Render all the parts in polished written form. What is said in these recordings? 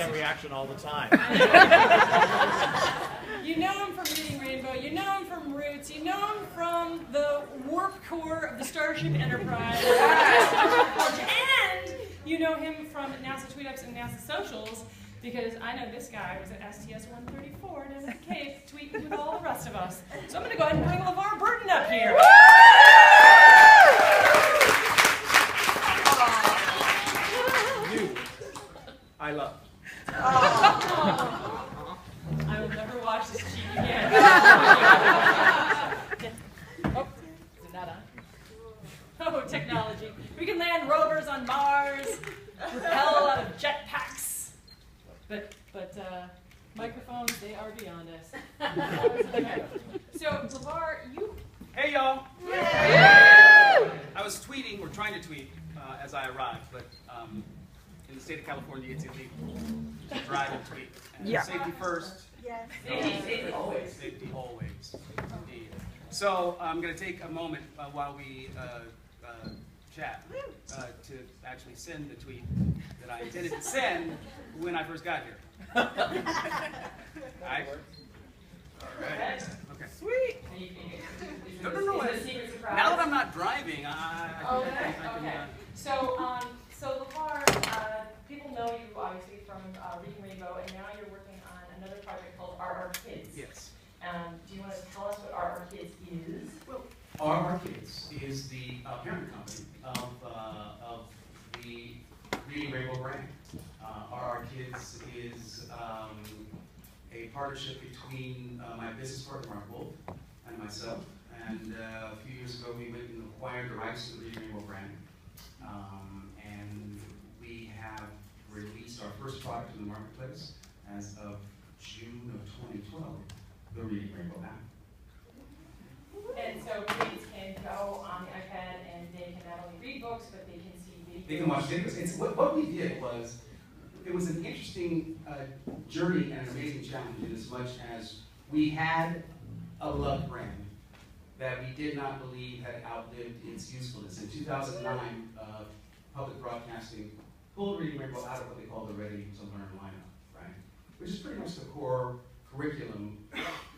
that reaction all the time. You know him from Reading Rainbow, you know him from Roots, you know him from the warp core of the Starship Enterprise, and you know him from NASA Tweetups and Nasasocials, because I know this guy was at STS-134 down at the cave tweeting with all the rest of us. So I'm going to go ahead and bring Levar Burton up here. You, I love. I will never watch this cheat again. Oh, is it not on? Oh, technology. We can land rovers on Mars, repel out of jetpacks. But microphones, they are beyond us. Okay. So, Levar, you... Hey, y'all. I was tweeting, or trying to tweet, as I arrived, but in the state of California, it's illegal to drive and tweet. And safety first. Yes. Safety always. Safety always, indeed. So I'm going to take a moment while we chat to actually send the tweet that I intended to send when I first got here. All right. Okay. Sweet. No. Now that I'm not driving, Okay. So Levar, people know you obviously from Reading Rainbow, and now you're working on another project called RR Kids. Yes. Do you want to tell us what RR Kids is? Well, RR Kids is the parent company of the Reading Rainbow brand. RR Kids is a partnership between my business partner, Mark Wolf, and myself. And a few years ago, we went and acquired the rights to the Reading Rainbow brand. And we have released our first product in the marketplace as of June of 2012, the Reading Rainbow app. And so kids can go on the iPad and they can not only read books, but they can see videos. They can watch videos. What we did was, it was an interesting journey and an amazing challenge in as much as we had a beloved brand that we did not believe had outlived its usefulness. In 2009, public broadcasting pulled Reading Rainbow out of what they call the Ready to Learn lineup, right? Which is pretty much the core curriculum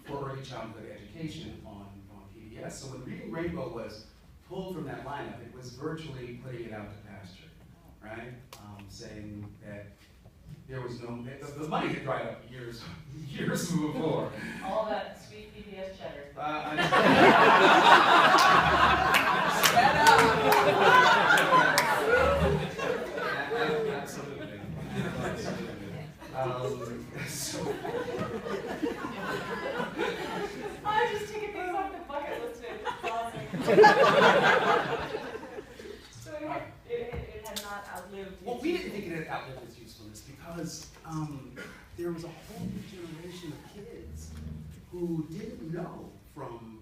for early childhood education on PBS. So when Reading Rainbow was pulled from that lineup, it was virtually putting it out to pasture, right? Saying that there was no, the money had dried up years before. All that sweet PBS cheddar. Absolutely. I just taking things off the bucket list. It's awesome. So it had not outlived. Well, we didn't think it had outlived its usefulness because there was a whole new generation of kids who didn't know from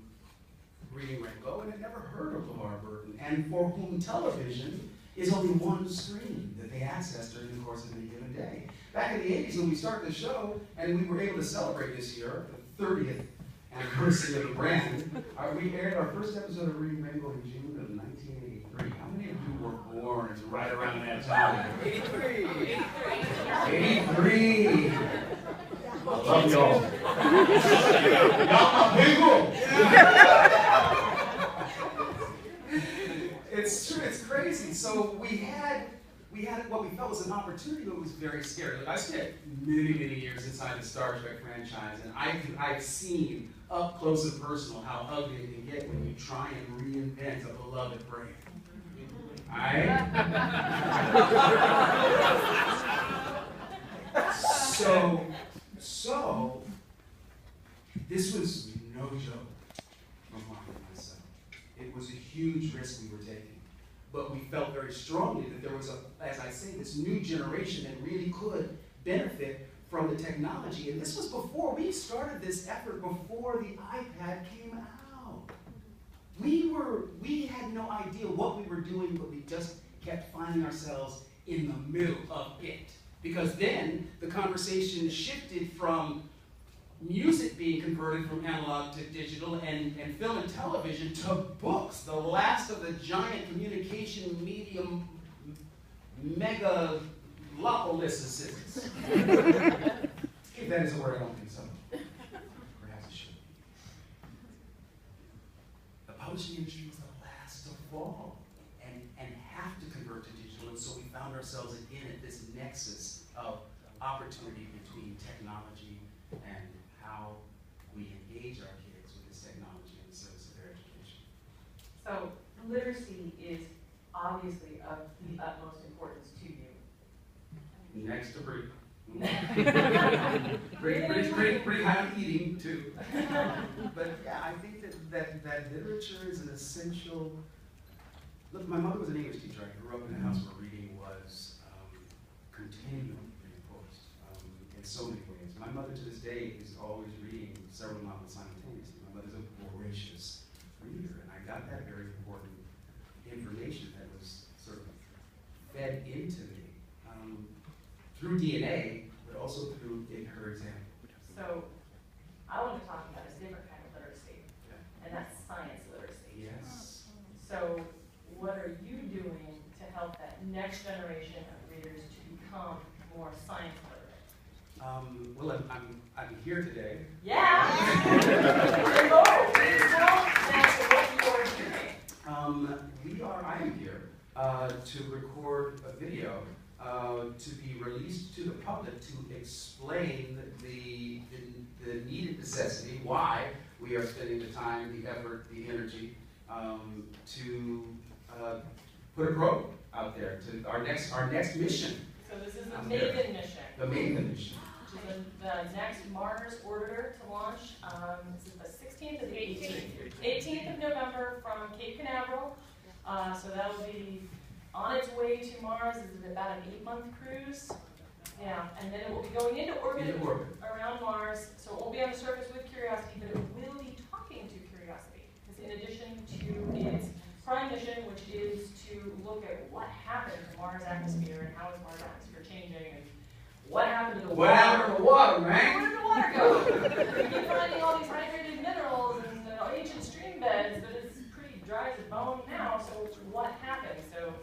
Reading Rainbow and had never heard of Levar Burton, and for whom television is only one screen that they access during the course of any given day. Back in the 80s when we started the show, and we were able to celebrate this year, the 30th anniversary of the brand, we aired our first episode of Reading Rainbow in June of 1983. How many of you were born right around that time? 83! 83! I love y'all. Y'all my people! It's true, it's crazy. So we had what we felt was an opportunity, but it was very scary. Look, I spent many years inside the Star Trek franchise, and I've seen up close and personal how ugly it can get when you try and reinvent a beloved brand. Alright? So this was no joke from Mark and myself. It was a huge risk we were taking. But we felt very strongly that there was, as I say, this new generation that really could benefit from the technology. And this was before we started this effort, before the iPad came out. We had no idea what we were doing, but we just kept finding ourselves in the middle of it. Because then the conversation shifted from music being converted from analog to digital and film and television to books, the last of the giant communication medium mega Lopolicisis. If that is a word, I don't think so. Perhaps it should. The publishing industry was the last to fall and have to convert to digital, and so we found ourselves again at this nexus of opportunity between technology and how we engage our kids with this technology in the service of their education. So literacy is obviously of the utmost importance to you. Next to breathe. pretty high on eating too. But yeah, I think that literature is an essential. Look, my mother was an English teacher. I grew up in a house where reading was continually reinforced in so many ways. My mother to this day is always reading several novels simultaneously. My mother's a voracious reader, and I got that very important information that was sort of fed into me through DNA, but also through her example. So I want to talk about a different kind of literacy, and that's science literacy. Yes. So what are you doing to help that next generation of readers to become more science literate? Well, I'm here today. Yeah! Please tell them what you are doing. I am here to record a video to be released to the public to explain the needed necessity, why we are spending the time, the effort, the energy to put a probe out there to our next mission. So this is the Maven mission. The Maven mission. Which is the next Mars orbiter to launch. This is the 16th or the 18th? 18th of November from Cape Canaveral. So that'll be on its way to Mars. This is about an 8-month cruise. Yeah, and then it will be going into orbit around Mars. So it won't be on the surface with Curiosity, but it will be talking to Curiosity. Because in addition to its prime mission, which is to look at what happened to Mars' atmosphere and how is Mars' atmosphere changing, and what happened to the water. What happened to the water, man? Where did the water go? We keep finding all these hydrated minerals and ancient stream beds, but it's pretty dry as a bone now, so what happened? So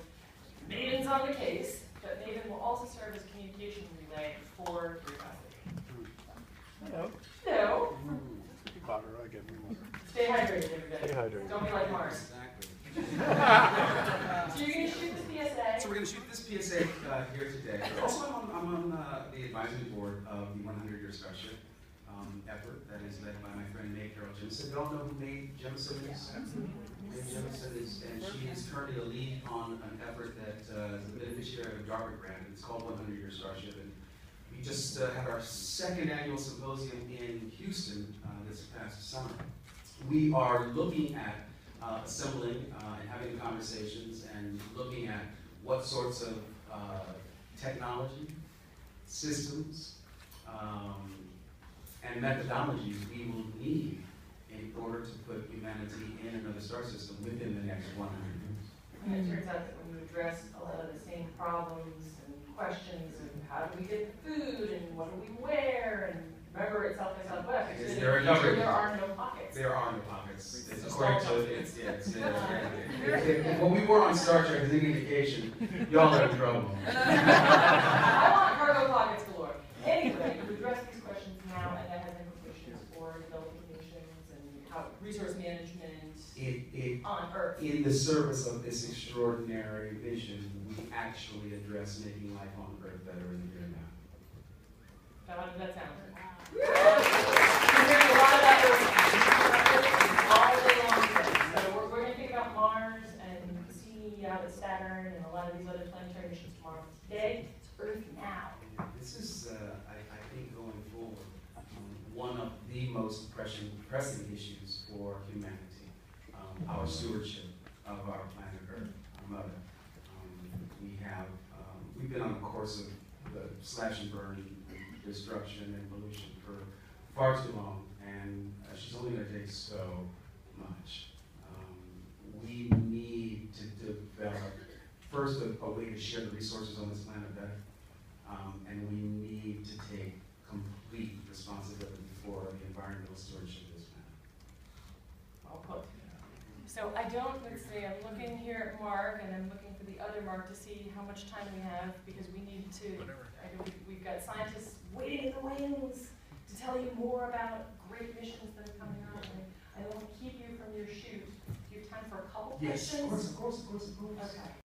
Maven's on the case, but Maven will also serve as a communication relay for Curiosity. Hello. So, Water, I get water. stay hydrated, everybody. Stay hydrated. Don't be like Mars. Exactly. So you're going to shoot this PSA. So we're going to shoot this PSA here today. Also, I'm on the advisory board of the 100-Year Starship effort that is led by my friend Mae Carol Jemison. You all know who Mae Jemison is? Mae Jemison is, and she is currently the lead on an effort that is the beneficiary of a DARPA grant. It's called 100-Year Starship. And we just had our second annual symposium in Houston this past summer. We are looking at assembling and having conversations and looking at what sorts of technology, systems, and methodologies we will need in order to put humanity in another star system within the next 100 years. And it turns out that when you address a lot of the same problems and questions of how do we get food and what do we wear, and remember at South by Southwest, there are no pockets. There are no pockets. It's according to when we were on Star Trek as an indication, y'all are in trouble. I want cargo pockets galore. Anyway, you address these questions now, and that has implications for developing nations and how resource management on Earth. In the service of this extraordinary vision, we actually address making life on Earth better in the here and now. How does that sound? We're hearing a lot about those all day long today. So we're going to think about Mars and see how the Saturn and a lot of these other planetary missions tomorrow. Today, it's Earthnow. This is, I think, going forward, one of the most pressing issues for humanity, our stewardship of our planet Earth, our mother. We've been on a course of the slash and burn, destruction and pollution for far too long, and she's only going to take so much. We need to develop, first, a way to share the resources on this planet better, and we need to take complete responsibility for the environmental stewardship of this planet. Well put. So I don't, let's see, I'm looking here at Mark, and I'm looking for the other mark to see how much time we have, because we need to, we've got scientists waiting in the wings to tell you more about great missions that are coming out. I don't want to keep you from your shoot. Do you have time for a couple Yes, questions? of course. Okay.